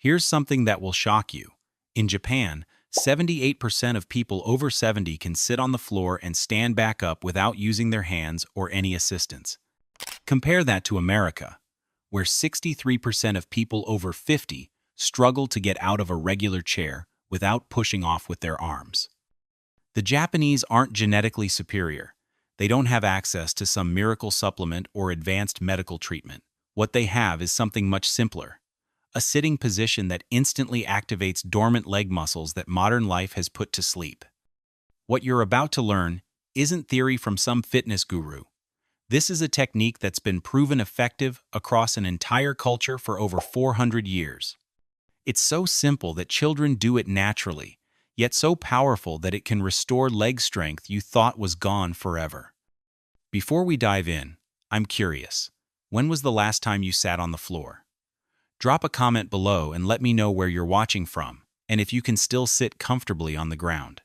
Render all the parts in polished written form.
Here's something that will shock you. In Japan, 78% of people over 70 can sit on the floor and stand back up without using their hands or any assistance. Compare that to America, where 63% of people over 50 struggle to get out of a regular chair without pushing off with their arms. The Japanese aren't genetically superior. They don't have access to some miracle supplement or advanced medical treatment. What they have is something much simpler: a sitting position that instantly activates dormant leg muscles that modern life has put to sleep. What you're about to learn isn't theory from some fitness guru. This is a technique that's been proven effective across an entire culture for over 400 years. It's so simple that children do it naturally, yet so powerful that it can restore leg strength you thought was gone forever. Before we dive in, I'm curious, when was the last time you sat on the floor? Drop a comment below and let me know where you're watching from, and if you can still sit comfortably on the ground.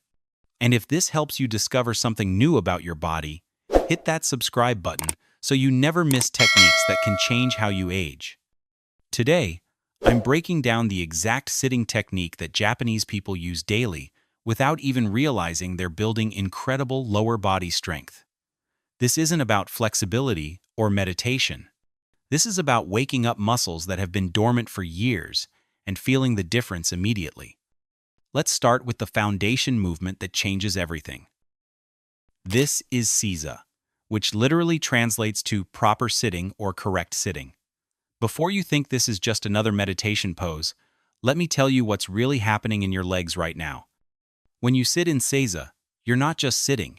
And if this helps you discover something new about your body, hit that subscribe button so you never miss techniques that can change how you age. Today, I'm breaking down the exact sitting technique that Japanese people use daily without even realizing they're building incredible lower body strength. This isn't about flexibility or meditation. This is about waking up muscles that have been dormant for years and feeling the difference immediately. Let's start with the foundation movement that changes everything. This is seiza, which literally translates to proper sitting or correct sitting. Before you think this is just another meditation pose, let me tell you what's really happening in your legs right now. When you sit in seiza, you're not just sitting.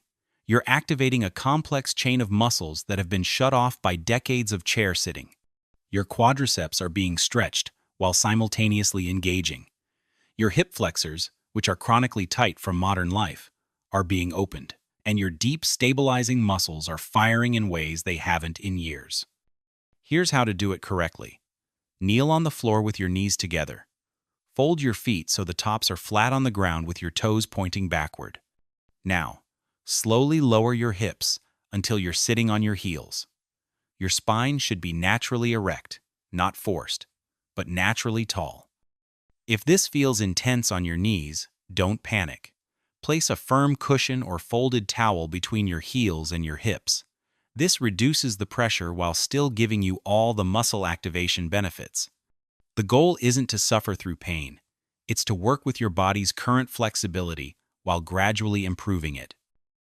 You're activating a complex chain of muscles that have been shut off by decades of chair sitting. Your quadriceps are being stretched while simultaneously engaging. Your hip flexors, which are chronically tight from modern life, are being opened, and your deep stabilizing muscles are firing in ways they haven't in years. Here's how to do it correctly. Kneel on the floor with your knees together. Fold your feet so the tops are flat on the ground with your toes pointing backward. Now, slowly lower your hips until you're sitting on your heels. Your spine should be naturally erect, not forced, but naturally tall. If this feels intense on your knees, don't panic. Place a firm cushion or folded towel between your heels and your hips. This reduces the pressure while still giving you all the muscle activation benefits. The goal isn't to suffer through pain. It's to work with your body's current flexibility while gradually improving it.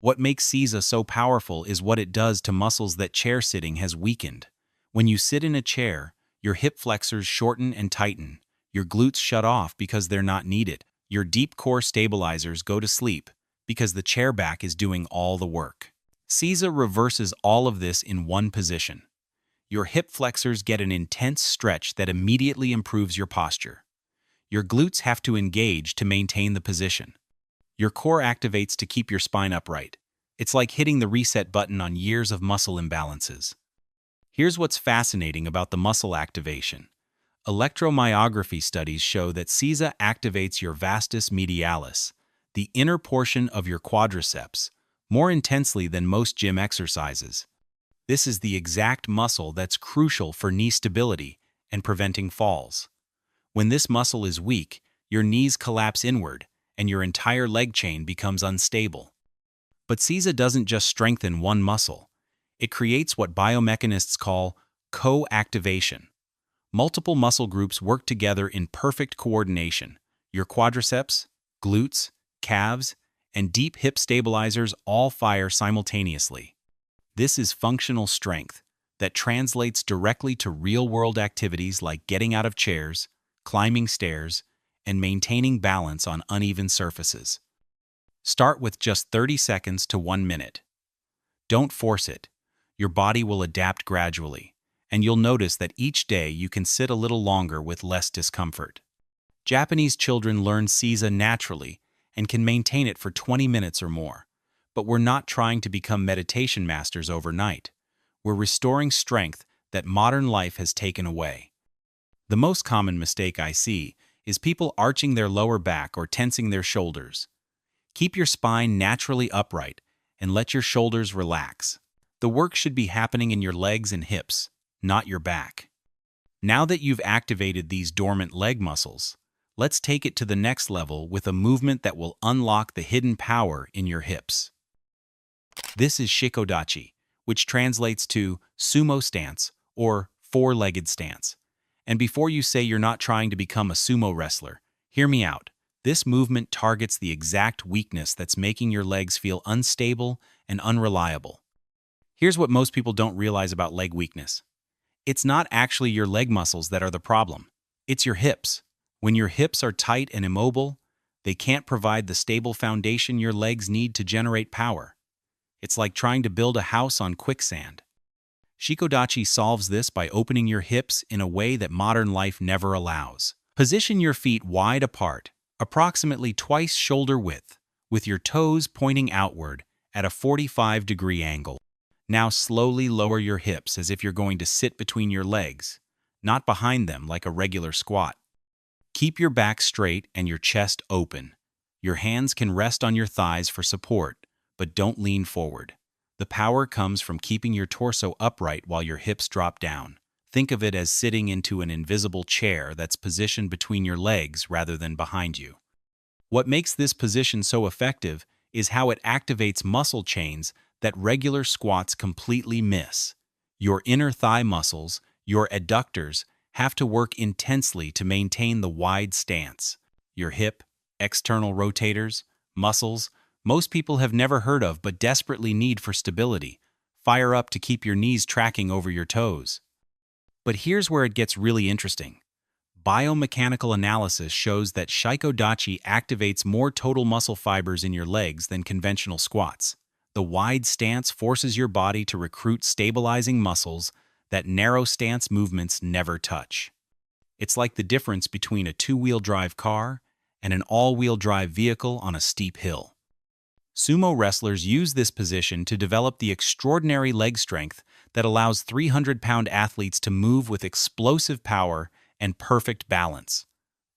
What makes seiza so powerful is what it does to muscles that chair sitting has weakened. When you sit in a chair, your hip flexors shorten and tighten. Your glutes shut off because they're not needed. Your deep core stabilizers go to sleep because the chair back is doing all the work. Seiza reverses all of this in one position. Your hip flexors get an intense stretch that immediately improves your posture. Your glutes have to engage to maintain the position. Your core activates to keep your spine upright. It's like hitting the reset button on years of muscle imbalances. Here's what's fascinating about the muscle activation. Electromyography studies show that seiza activates your vastus medialis, the inner portion of your quadriceps, more intensely than most gym exercises. This is the exact muscle that's crucial for knee stability and preventing falls. When this muscle is weak, your knees collapse inward, and your entire leg chain becomes unstable. But seiza doesn't just strengthen one muscle. It creates what biomechanists call co-activation. Multiple muscle groups work together in perfect coordination. Your quadriceps, glutes, calves, and deep hip stabilizers all fire simultaneously. This is functional strength that translates directly to real-world activities like getting out of chairs, climbing stairs, and maintaining balance on uneven surfaces. Start with just 30 seconds to 1 minute. Don't force it. Your body will adapt gradually, and you'll notice that each day you can sit a little longer with less discomfort. Japanese children learn seiza naturally and can maintain it for 20 minutes or more, but we're not trying to become meditation masters overnight. We're restoring strength that modern life has taken away. The most common mistake I see is people arching their lower back or tensing their shoulders. Keep your spine naturally upright and let your shoulders relax. The work should be happening in your legs and hips, not your back. Now that you've activated these dormant leg muscles, let's take it to the next level with a movement that will unlock the hidden power in your hips. This is shikodachi, which translates to sumo stance or four-legged stance. And before you say you're not trying to become a sumo wrestler, hear me out. This movement targets the exact weakness that's making your legs feel unstable and unreliable. Here's what most people don't realize about leg weakness. It's not actually your leg muscles that are the problem. It's your hips. When your hips are tight and immobile, they can't provide the stable foundation your legs need to generate power. It's like trying to build a house on quicksand. Shikodachi solves this by opening your hips in a way that modern life never allows. Position your feet wide apart, approximately twice shoulder width, with your toes pointing outward at a 45-degree angle. Now slowly lower your hips as if you're going to sit between your legs, not behind them like a regular squat. Keep your back straight and your chest open. Your hands can rest on your thighs for support, but don't lean forward. The power comes from keeping your torso upright while your hips drop down. Think of it as sitting into an invisible chair that's positioned between your legs rather than behind you. What makes this position so effective is how it activates muscle chains that regular squats completely miss. Your inner thigh muscles, your adductors, have to work intensely to maintain the wide stance. Your hip, external rotators, muscles, most people have never heard of but desperately need for stability. Fire up to keep your knees tracking over your toes. But here's where it gets really interesting. Biomechanical analysis shows that shikodachi activates more total muscle fibers in your legs than conventional squats. The wide stance forces your body to recruit stabilizing muscles that narrow stance movements never touch. It's like the difference between a two-wheel drive car and an all-wheel drive vehicle on a steep hill. Sumo wrestlers use this position to develop the extraordinary leg strength that allows 300-pound athletes to move with explosive power and perfect balance.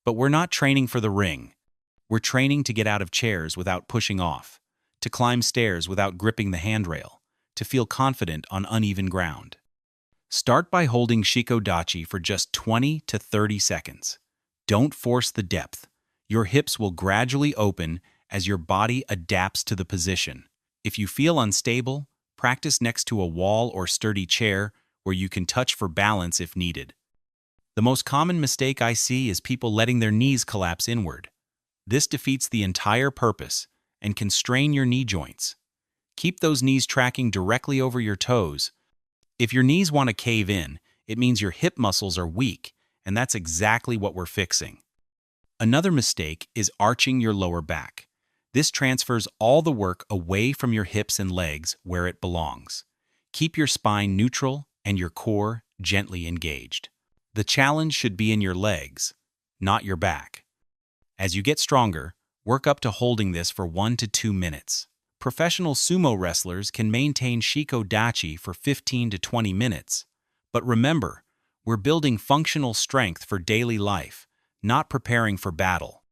But we're not training for the ring. We're training to get out of chairs without pushing off, to climb stairs without gripping the handrail, to feel confident on uneven ground. Start by holding shikodachi for just 20 to 30 seconds. Don't force the depth. Your hips will gradually open as your body adapts to the position. If you feel unstable, practice next to a wall or sturdy chair where you can touch for balance if needed. The most common mistake I see is people letting their knees collapse inward. This defeats the entire purpose and can strain your knee joints. Keep those knees tracking directly over your toes. If your knees want to cave in, it means your hip muscles are weak, and that's exactly what we're fixing. Another mistake is arching your lower back. This transfers all the work away from your hips and legs where it belongs. Keep your spine neutral and your core gently engaged. The challenge should be in your legs, not your back. As you get stronger, work up to holding this for 1 to 2 minutes. Professional sumo wrestlers can maintain shikodachi for 15 to 20 minutes. But remember, we're building functional strength for daily life, not preparing for battle.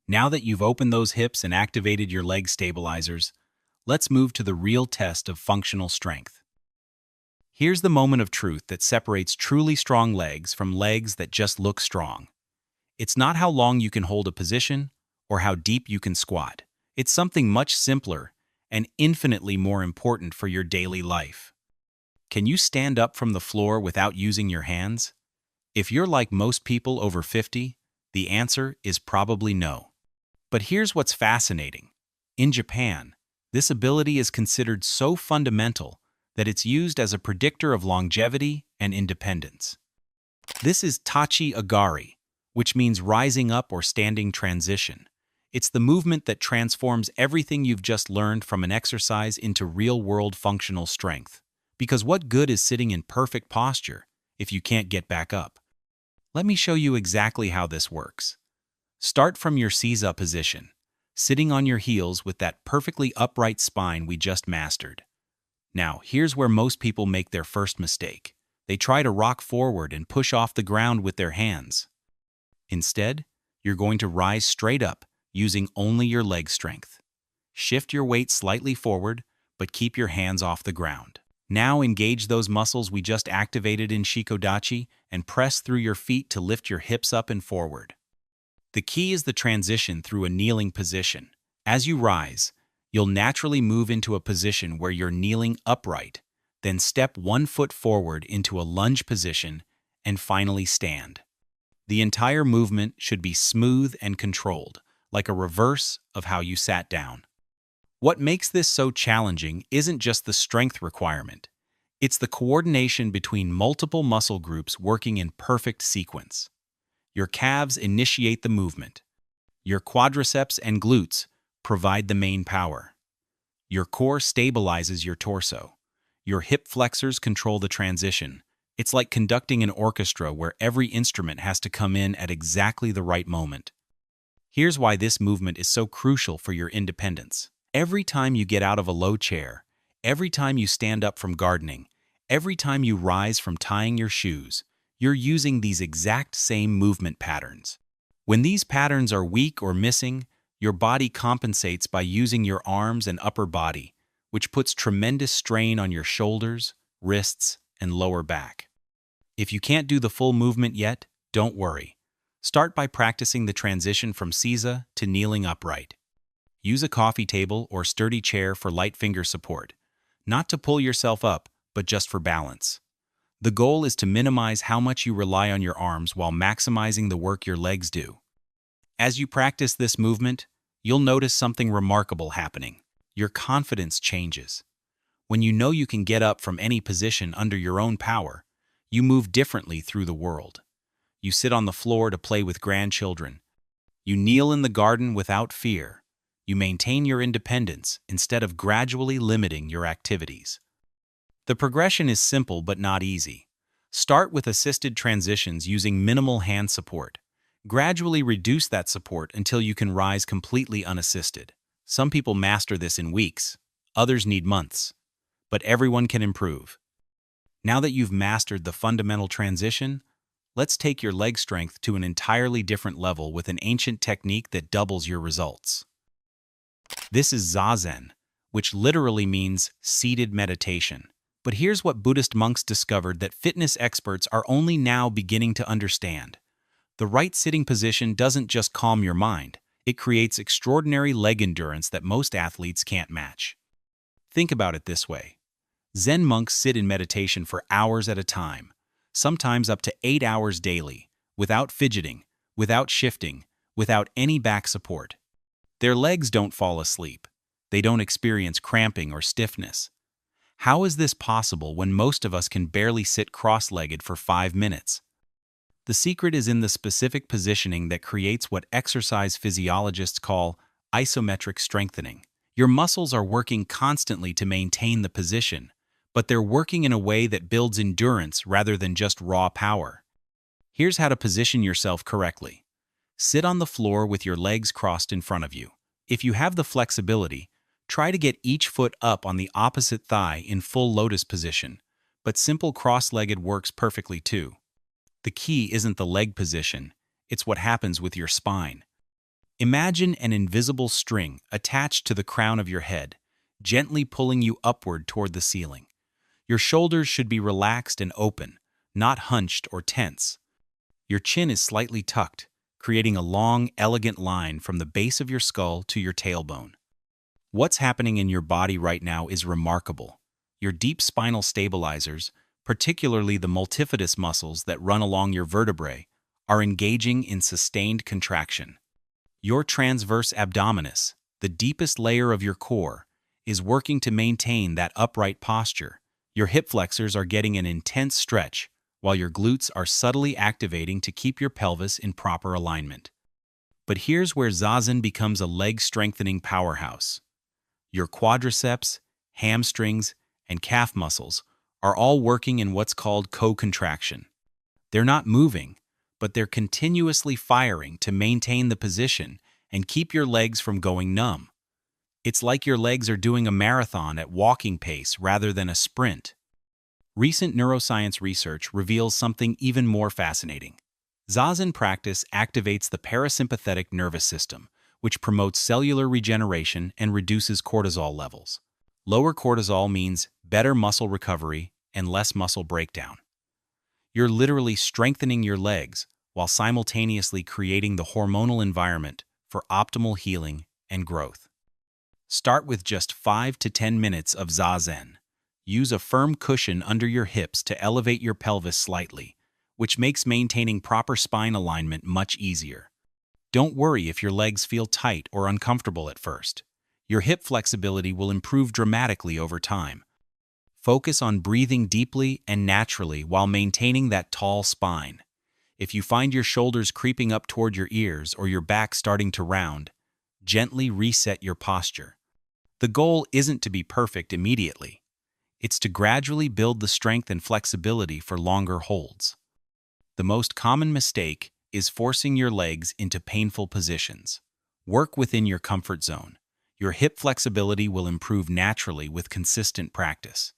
Now that you've opened those hips and activated your leg stabilizers, let's move to the real test of functional strength. Here's the moment of truth that separates truly strong legs from legs that just look strong. It's not how long you can hold a position or how deep you can squat. It's something much simpler and infinitely more important for your daily life. Can you stand up from the floor without using your hands? If you're like most people over 50, the answer is probably no. But here's what's fascinating. In Japan, this ability is considered so fundamental that it's used as a predictor of longevity and independence. This is tachiagari, which means rising up or standing transition. It's the movement that transforms everything you've just learned from an exercise into real-world functional strength. Because what good is sitting in perfect posture if you can't get back up? Let me show you exactly how this works. Start from your seiza position, sitting on your heels with that perfectly upright spine we just mastered. Now, here's where most people make their first mistake. They try to rock forward and push off the ground with their hands. Instead, you're going to rise straight up using only your leg strength. Shift your weight slightly forward, but keep your hands off the ground. Now engage those muscles we just activated in Shikodachi and press through your feet to lift your hips up and forward. The key is the transition through a kneeling position. As you rise, you'll naturally move into a position where you're kneeling upright, then step 1 foot forward into a lunge position, and finally stand. The entire movement should be smooth and controlled, like a reverse of how you sat down. What makes this so challenging isn't just the strength requirement. It's the coordination between multiple muscle groups working in perfect sequence. Your calves initiate the movement. Your quadriceps and glutes provide the main power. Your core stabilizes your torso. Your hip flexors control the transition. It's like conducting an orchestra where every instrument has to come in at exactly the right moment. Here's why this movement is so crucial for your independence. Every time you get out of a low chair, every time you stand up from gardening, every time you rise from tying your shoes, you're using these exact same movement patterns. When these patterns are weak or missing, your body compensates by using your arms and upper body, which puts tremendous strain on your shoulders, wrists, and lower back. If you can't do the full movement yet, don't worry. Start by practicing the transition from seiza to kneeling upright. Use a coffee table or sturdy chair for light finger support, not to pull yourself up, but just for balance. The goal is to minimize how much you rely on your arms while maximizing the work your legs do. As you practice this movement, you'll notice something remarkable happening. Your confidence changes. When you know you can get up from any position under your own power, you move differently through the world. You sit on the floor to play with grandchildren. You kneel in the garden without fear. You maintain your independence instead of gradually limiting your activities. The progression is simple but not easy. Start with assisted transitions using minimal hand support. Gradually reduce that support until you can rise completely unassisted. Some people master this in weeks, others need months. But everyone can improve. Now that you've mastered the fundamental transition, let's take your leg strength to an entirely different level with an ancient technique that doubles your results. This is zazen, which literally means seated meditation. But here's what Buddhist monks discovered that fitness experts are only now beginning to understand. The right sitting position doesn't just calm your mind, it creates extraordinary leg endurance that most athletes can't match. Think about it this way. Zen monks sit in meditation for hours at a time, sometimes up to 8 hours daily, without fidgeting, without shifting, without any back support. Their legs don't fall asleep. They don't experience cramping or stiffness. How is this possible when most of us can barely sit cross-legged for 5 minutes? The secret is in the specific positioning that creates what exercise physiologists call isometric strengthening. Your muscles are working constantly to maintain the position, but they're working in a way that builds endurance rather than just raw power. Here's how to position yourself correctly. Sit on the floor with your legs crossed in front of you. If you have the flexibility, try to get each foot up on the opposite thigh in full lotus position, but simple cross-legged works perfectly too. The key isn't the leg position, it's what happens with your spine. Imagine an invisible string attached to the crown of your head, gently pulling you upward toward the ceiling. Your shoulders should be relaxed and open, not hunched or tense. Your chin is slightly tucked, creating a long, elegant line from the base of your skull to your tailbone. What's happening in your body right now is remarkable. Your deep spinal stabilizers, particularly the multifidus muscles that run along your vertebrae, are engaging in sustained contraction. Your transverse abdominis, the deepest layer of your core, is working to maintain that upright posture. Your hip flexors are getting an intense stretch, while your glutes are subtly activating to keep your pelvis in proper alignment. But here's where zazen becomes a leg-strengthening powerhouse. Your quadriceps, hamstrings, and calf muscles are all working in what's called co-contraction. They're not moving, but they're continuously firing to maintain the position and keep your legs from going numb. It's like your legs are doing a marathon at walking pace rather than a sprint. Recent neuroscience research reveals something even more fascinating. Zazen practice activates the parasympathetic nervous system, which promotes cellular regeneration and reduces cortisol levels. Lower cortisol means better muscle recovery and less muscle breakdown. You're literally strengthening your legs while simultaneously creating the hormonal environment for optimal healing and growth. Start with just 5 to 10 minutes of zazen. Use a firm cushion under your hips to elevate your pelvis slightly, which makes maintaining proper spine alignment much easier. Don't worry if your legs feel tight or uncomfortable at first. Your hip flexibility will improve dramatically over time. Focus on breathing deeply and naturally while maintaining that tall spine. If you find your shoulders creeping up toward your ears or your back starting to round, gently reset your posture. The goal isn't to be perfect immediately. It's to gradually build the strength and flexibility for longer holds. The most common mistake is forcing your legs into painful positions. Work within your comfort zone. Your hip flexibility will improve naturally with consistent practice.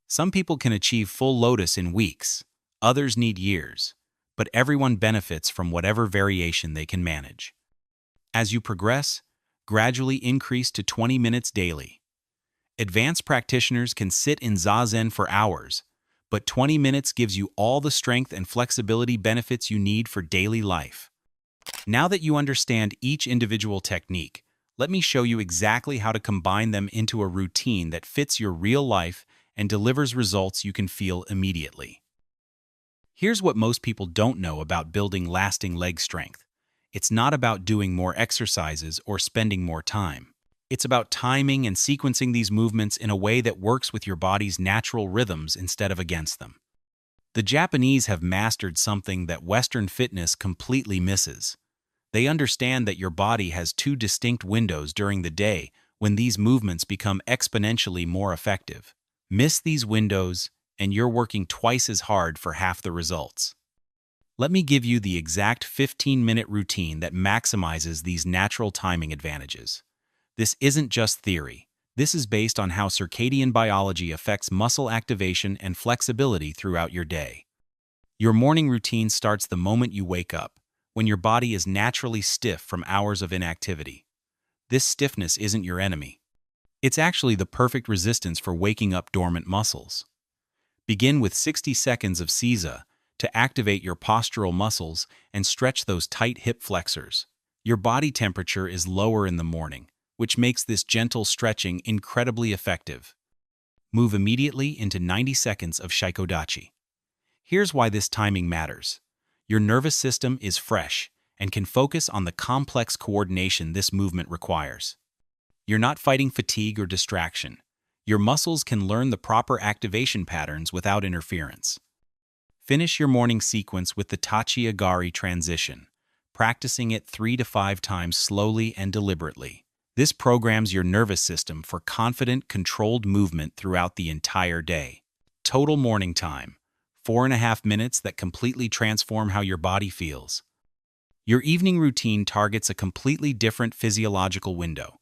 Some people can achieve full lotus in weeks, others need years, but everyone benefits from whatever variation they can manage. As you progress, gradually increase to 20 minutes daily. Advanced practitioners can sit in zazen for hours, but 20 minutes gives you all the strength and flexibility benefits you need for daily life. Now that you understand each individual technique, let me show you exactly how to combine them into a routine that fits your real life and delivers results you can feel immediately. Here's what most people don't know about building lasting leg strength. It's not about doing more exercises or spending more time. It's about timing and sequencing these movements in a way that works with your body's natural rhythms instead of against them. The Japanese have mastered something that Western fitness completely misses. They understand that your body has two distinct windows during the day when these movements become exponentially more effective. Miss these windows, and you're working twice as hard for half the results. Let me give you the exact 15-minute routine that maximizes these natural timing advantages. This isn't just theory. This is based on how circadian biology affects muscle activation and flexibility throughout your day. Your morning routine starts the moment you wake up, when your body is naturally stiff from hours of inactivity. This stiffness isn't your enemy. It's actually the perfect resistance for waking up dormant muscles. Begin with 60 seconds of seiza to activate your postural muscles and stretch those tight hip flexors. Your body temperature is lower in the morning, which makes this gentle stretching incredibly effective. Move immediately into 90 seconds of shikodachi. Here's why this timing matters. Your nervous system is fresh and can focus on the complex coordination this movement requires. You're not fighting fatigue or distraction. Your muscles can learn the proper activation patterns without interference. Finish your morning sequence with the tachiagari transition, practicing it 3 to 5 times slowly and deliberately. This programs your nervous system for confident, controlled movement throughout the entire day. Total morning time: 4.5 minutes that completely transform how your body feels. Your evening routine targets a completely different physiological window.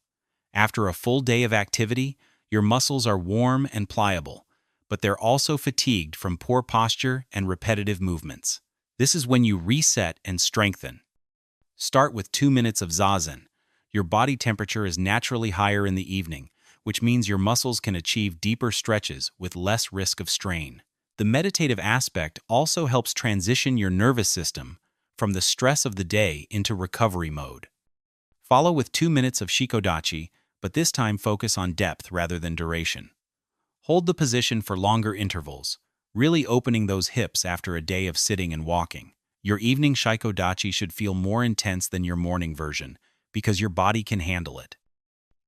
After a full day of activity, your muscles are warm and pliable, but they're also fatigued from poor posture and repetitive movements. This is when you reset and strengthen. Start with 2 minutes of zazen. Your body temperature is naturally higher in the evening, which means your muscles can achieve deeper stretches with less risk of strain. The meditative aspect also helps transition your nervous system from the stress of the day into recovery mode. Follow with 2 minutes of shikodachi, but this time focus on depth rather than duration. Hold the position for longer intervals, really opening those hips after a day of sitting and walking. Your evening shikodachi should feel more intense than your morning version because your body can handle it.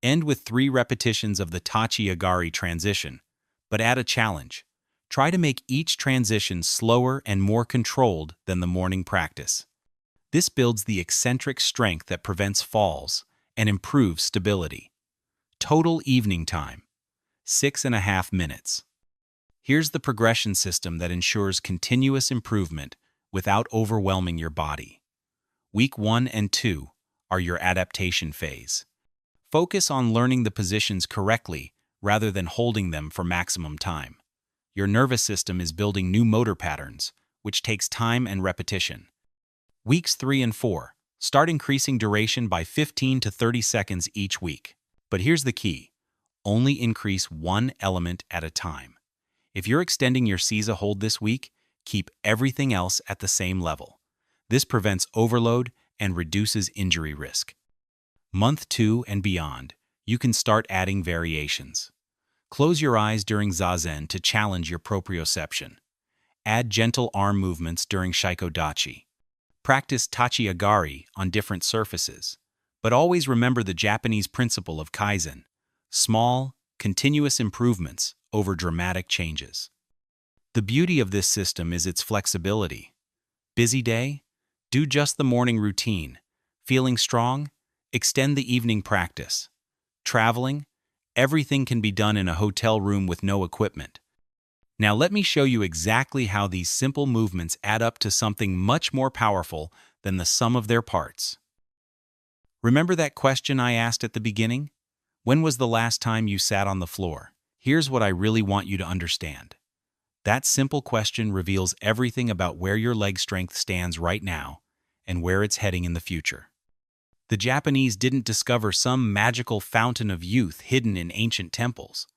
End with 3 repetitions of the tachiagari transition, but add a challenge. Try to make each transition slower and more controlled than the morning practice. This builds the eccentric strength that prevents falls and improves stability. Total evening time: 6.5 minutes. Here's the progression system that ensures continuous improvement without overwhelming your body. Week 1 and 2 are your adaptation phase. Focus on learning the positions correctly rather than holding them for maximum time. Your nervous system is building new motor patterns, which takes time and repetition. Weeks 3 and 4 start increasing duration by 15 to 30 seconds each week. But here's the key: Only increase one element at a time. If you're extending your seiza hold this week, keep everything else at the same level. This prevents overload and reduces injury risk. Month 2 and beyond, you can start adding variations. Close your eyes during zazen to challenge your proprioception. Add gentle arm movements during shikodachi. Practice tachiagari on different surfaces. But always remember the Japanese principle of kaizen: small, continuous improvements over dramatic changes. The beauty of this system is its flexibility. Busy day? Do just the morning routine. Feeling strong? Extend the evening practice. Traveling? Everything can be done in a hotel room with no equipment. Now let me show you exactly how these simple movements add up to something much more powerful than the sum of their parts. Remember that question I asked at the beginning? When was the last time you sat on the floor? Here's what I really want you to understand. That simple question reveals everything about where your leg strength stands right now and where it's heading in the future. The Japanese didn't discover some magical fountain of youth hidden in ancient temples.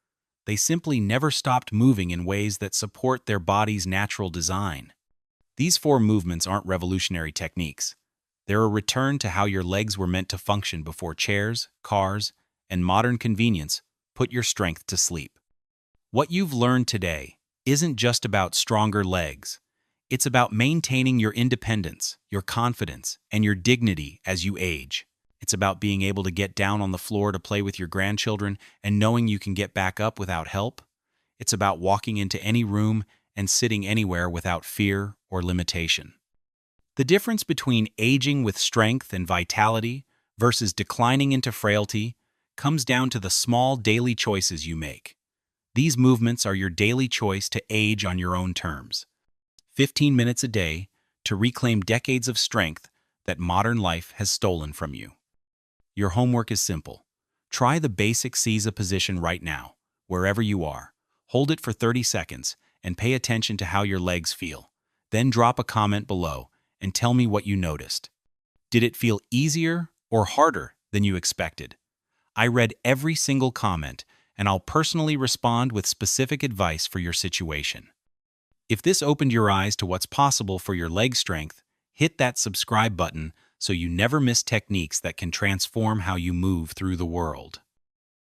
They simply never stopped moving in ways that support their body's natural design. These 4 movements aren't revolutionary techniques. They're a return to how your legs were meant to function before chairs, cars, and modern convenience put your strength to sleep. What you've learned today isn't just about stronger legs. It's about maintaining your independence, your confidence, and your dignity as you age. It's about being able to get down on the floor to play with your grandchildren and knowing you can get back up without help. It's about walking into any room and sitting anywhere without fear or limitation. The difference between aging with strength and vitality versus declining into frailty comes down to the small daily choices you make. These movements are your daily choice to age on your own terms. 15 minutes a day to reclaim decades of strength that modern life has stolen from you. Your homework is simple. Try the basic seiza position right now, wherever you are. Hold it for 30 seconds and pay attention to how your legs feel. Then drop a comment below and tell me what you noticed. Did it feel easier or harder than you expected? I read every single comment, and I'll personally respond with specific advice for your situation. If this opened your eyes to what's possible for your leg strength, hit that subscribe button so you never miss techniques that can transform how you move through the world.